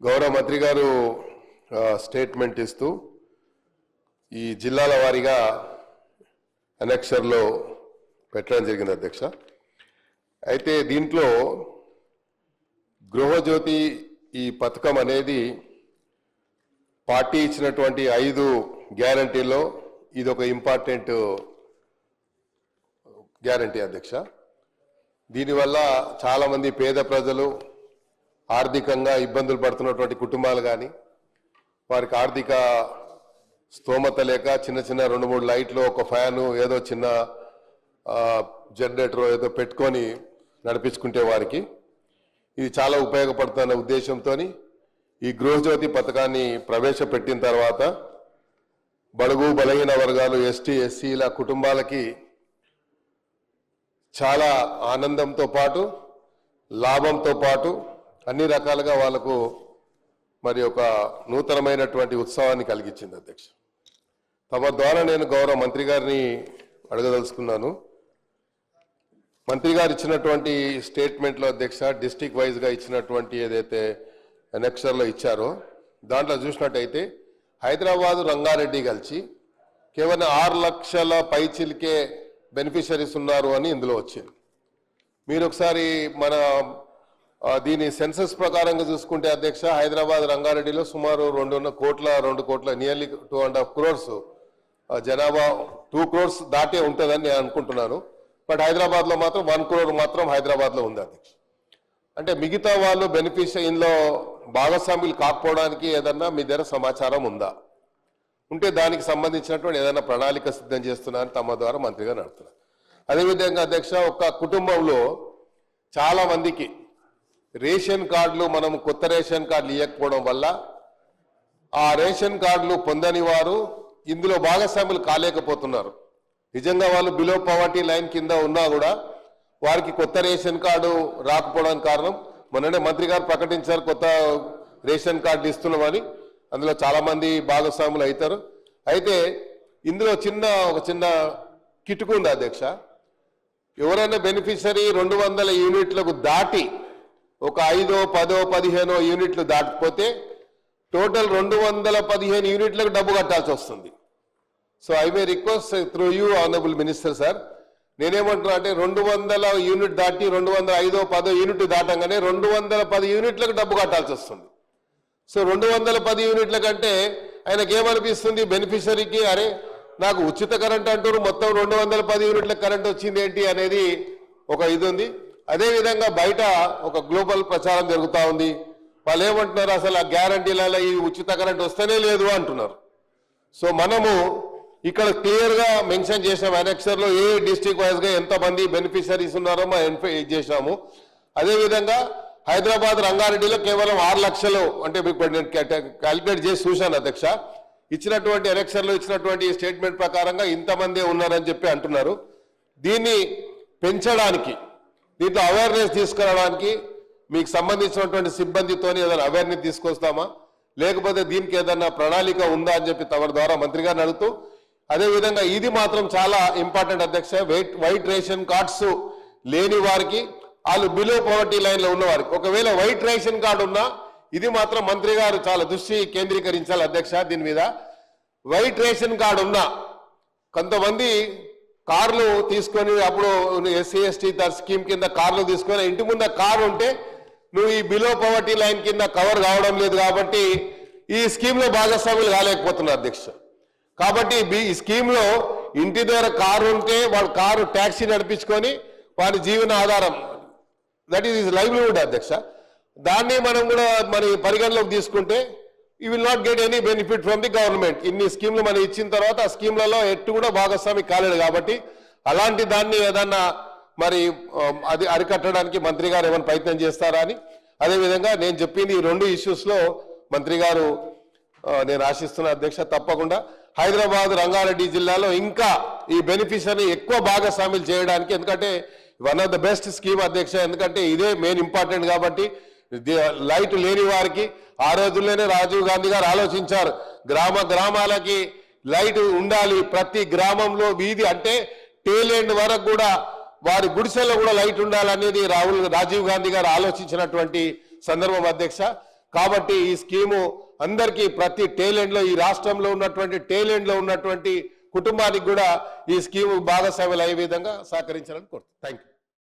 గౌరవ మంత్రి గారు స్టేట్మెంట్ ఇస్తూ ఈ జిల్లాల వారీగా అనెక్షర్లో పెట్టడం జరిగింది అధ్యక్ష. అయితే దీంట్లో గృహజ్యోతి ఈ పథకం అనేది పార్టీ ఇచ్చినటువంటి 5 గ్యారంటీల్లో ఇది ఒక ఇంపార్టెంట్ గ్యారంటీ అధ్యక్ష. దీనివల్ల చాలామంది పేద ప్రజలు ఆర్థికంగా ఇబ్బందులు పడుతున్నటువంటి కుటుంబాలు కానీ వారికి ఆర్థిక స్తోమత లేక చిన్న చిన్న 2-3 లైట్లు ఒక ఫ్యాను ఏదో చిన్న జనరేటర్ ఏదో పెట్టుకొని నడిపించుకుంటే వారికి ఇది చాలా ఉపయోగపడుతున్న ఉద్దేశంతో ఈ గృహజ్యోతి పథకాన్ని ప్రవేశపెట్టిన తర్వాత బడుగు బలహీన వర్గాలు ఎస్టీ ఎస్సీల కుటుంబాలకి చాలా ఆనందంతో పాటు లాభంతో పాటు అన్ని రకాలుగా వాళ్ళకు మరి ఒక నూతనమైనటువంటి ఉత్సవాన్ని కలిగించింది అధ్యక్ష. తమ ద్వారా నేను గౌరవ మంత్రి గారిని అడగదలుచుకున్నాను. మంత్రి గారు ఇచ్చినటువంటి స్టేట్మెంట్లో అధ్యక్ష డిస్ట్రిక్ట్ వైజ్గా ఇచ్చినటువంటి ఏదైతే అనెక్షర్లో ఇచ్చారో దాంట్లో చూసినట్టయితే హైదరాబాదు రంగారెడ్డి కలిసి కేవలం 6 లక్షల పైచిలికే బెనిఫిషరీస్ ఉన్నారు అని ఇందులో వచ్చింది. మీరు ఒకసారి మన దీని సెన్సస్ ప్రకారంగా చూసుకుంటే అధ్యక్ష హైదరాబాద్ రంగారెడ్డిలో సుమారు 2 కోట్ల నియర్లీ 2.5 crores జనాభా 2 crores దాటే ఉంటుందని నేను అనుకుంటున్నాను. బట్ హైదరాబాద్లో మాత్రం 1 crore మాత్రం హైదరాబాద్లో ఉంది అధ్యక్ష. అంటే మిగతా వాళ్ళు బెనిఫిషరీలో భాగస్వాములు కాకపోవడానికి ఏదన్నా మీ దగ్గర సమాచారం ఉందా? ఉంటే దానికి సంబంధించినటువంటి ఏదైనా ప్రణాళిక సిద్ధం చేస్తున్నారని తమ ద్వారా మంత్రిగా నడుతున్నారు. అదేవిధంగా అధ్యక్ష ఒక కుటుంబంలో చాలా మందికి రేషన్ కార్డులు మనం కొత్త రేషన్ కార్డులు ఇవ్వకపోవడం వల్ల ఆ రేషన్ కార్డులు పొందని వారు ఇందులో భాగస్వాములు కాలేకపోతున్నారు. నిజంగా వాళ్ళు బిలో పవర్టీ లైన్ కింద ఉన్నా కూడా వారికి కొత్త రేషన్ కార్డు రాకపోవడానికి కారణం మొన్ననే మంత్రి గారు ప్రకటించారు కొత్త రేషన్ కార్డులు ఇస్తున్నామని. అందులో చాలామంది భాగస్వాములు అవుతారు. అయితే ఇందులో ఒక చిన్న కిటుకు ఉంది అధ్యక్ష. ఎవరైనా బెనిఫిషరీ 200 యూనిట్లకు దాటి ఒక 5, 10, 15 యూనిట్లు దాటిపోతే టోటల్ 215 యూనిట్లకు డబ్బు కట్టాల్సి వస్తుంది. So I may request through you honourable minister sir, నేనేమంటున్నా అంటే 200 యూనిట్ దాటి 205, 10 యూనిట్ దాటంగానే 210 యూనిట్లకు డబ్బు కట్టాల్సి వస్తుంది. సో 210 యూనిట్ల కంటే ఆయనకి ఏమనిపిస్తుంది బెనిఫిషరీకి, అరే నాకు ఉచిత కరెంట్ అంటారు మొత్తం 210 యూనిట్ల కరెంట్ వచ్చింది ఏంటి అనేది ఒక ఇది ఉంది. అదేవిధంగా బయట ఒక గ్లోబల్ ప్రచారం జరుగుతూ ఉంది. వాళ్ళు ఏమంటున్నారు అసలు ఆ గ్యారంటీలలో ఈ ఉచిత కరెంట్ వస్తేనే లేదు అంటున్నారు. సో మనము ఇక్కడ క్లియర్గా మెన్షన్ చేసాము అనెక్షర్లో ఏ డిస్ట్రిక్ట్ వైజ్గా ఎంతమంది బెనిఫిషరీస్ ఉన్నారో మనం చేసాము. అదేవిధంగా హైదరాబాద్ రంగారెడ్డిలో కేవలం 6 లక్షలు అంటే నేను క్యాలిక్యులేట్ చేసి చూశాను అధ్యక్ష. ఇచ్చినటువంటి ఎలక్షన్లో ఇచ్చినటువంటి స్టేట్మెంట్ ప్రకారంగా ఇంతమంది ఉన్నారని చెప్పి అంటున్నారు. దీన్ని పెంచడానికి దీంట్లో అవేర్నెస్ తీసుకురావడానికి మీకు సంబంధించినటువంటి సిబ్బందితో ఏదైనా అవేర్నెస్ తీసుకొస్తామా లేకపోతే దీనికి ఏదైనా ప్రణాళిక ఉందా అని చెప్పి తమ ద్వారా మంత్రి గారిని అడుగుతూ, అదేవిధంగా ఇది మాత్రం చాలా ఇంపార్టెంట్ అధ్యక్ష. వైట్ రేషన్ కార్డ్స్ లేని వారికి వాళ్ళు బిలో పవర్టీ లైన్లో ఉన్నవారికి ఒకవేళ వైట్ రేషన్ కార్డు ఉన్నా ఇది మాత్రం మంత్రి గారు చాలా దృష్టి కేంద్రీకరించాలి అధ్యక్ష. దీని మీద వైట్ రేషన్ కార్డు ఉన్నా కొంతమంది కార్లు తీసుకొని అప్పుడు ఎస్సీ ఎస్టీ స్కీమ్ కింద కార్లు తీసుకొని ఇంటి ముందు కారు ఉంటే నువ్వు ఈ బిలో పవర్టీ లైన్ కింద కవర్ కావడం లేదు కాబట్టి ఈ స్కీమ్లో భాగస్వాములు కాలేకపోతున్నారు అధ్యక్ష. కాబట్టి ఈ స్కీమ్లో ఇంటి దగ్గర కారు ఉంటే వాడు కారు ట్యాక్సీ నడిపించుకొని వాడి జీవన ఆధారం దట్ ఈస్ లైవ్లీహుడ్ అధ్యక్ష. దాన్ని మనం కూడా మరి పరిగణలోకి తీసుకుంటే you will not get any benefit from the government. ఇన్ని స్కీమ్లు మనం ఇచ్చిన తర్వాత ఆ స్కీమ్లలో ఎట్టు కూడా భాగస్వామి కాలేడు కాబట్టి అలాంటి దాన్ని ఏదన్నా మరి అది అరికట్టడానికి మంత్రి గారు ఏమైనా ప్రయత్నం చేస్తారా అని. అదేవిధంగా నేను చెప్పింది ఈ 2 ఇష్యూస్లో మంత్రి గారు నేను ఆశిస్తున్న అధ్యక్ష తప్పకుండా హైదరాబాద్ రంగారెడ్డి జిల్లాలో ఇంకా ఈ బెనిఫిషరీ ఎక్కువ భాగస్వాములు చేయడానికి, ఎందుకంటే one of the best scheme అధ్యక్ష. ఎందుకంటే ఇదే మెయిన్ ఇంపార్టెంట్ కాబట్టి లైట్ లేని వారికి ఆ రోజుల్లోనే రాజీవ్ గాంధీ గారు ఆలోచించారు గ్రామాలకి లైట్ ఉండాలి, ప్రతి గ్రామంలో వీధి అంటే టేల్ ఎండ్ వరకు కూడా వారి గుడిసెల్లో కూడా లైట్ ఉండాలనేది రాజీవ్ గాంధీ గారు ఆలోచించినటువంటి సందర్భం అధ్యక్ష. కాబట్టి ఈ స్కీము అందరికీ ప్రతి టేలెంట్లో ఈ రాష్ట్రంలో ఉన్నటువంటి టేలెంట్లో ఉన్నటువంటి కుటుంబానికి కూడా ఈ స్కీము భాగస్వాములు అయ్యే విధంగా సహకరించాలని కోరుతున్నాను. Thank you.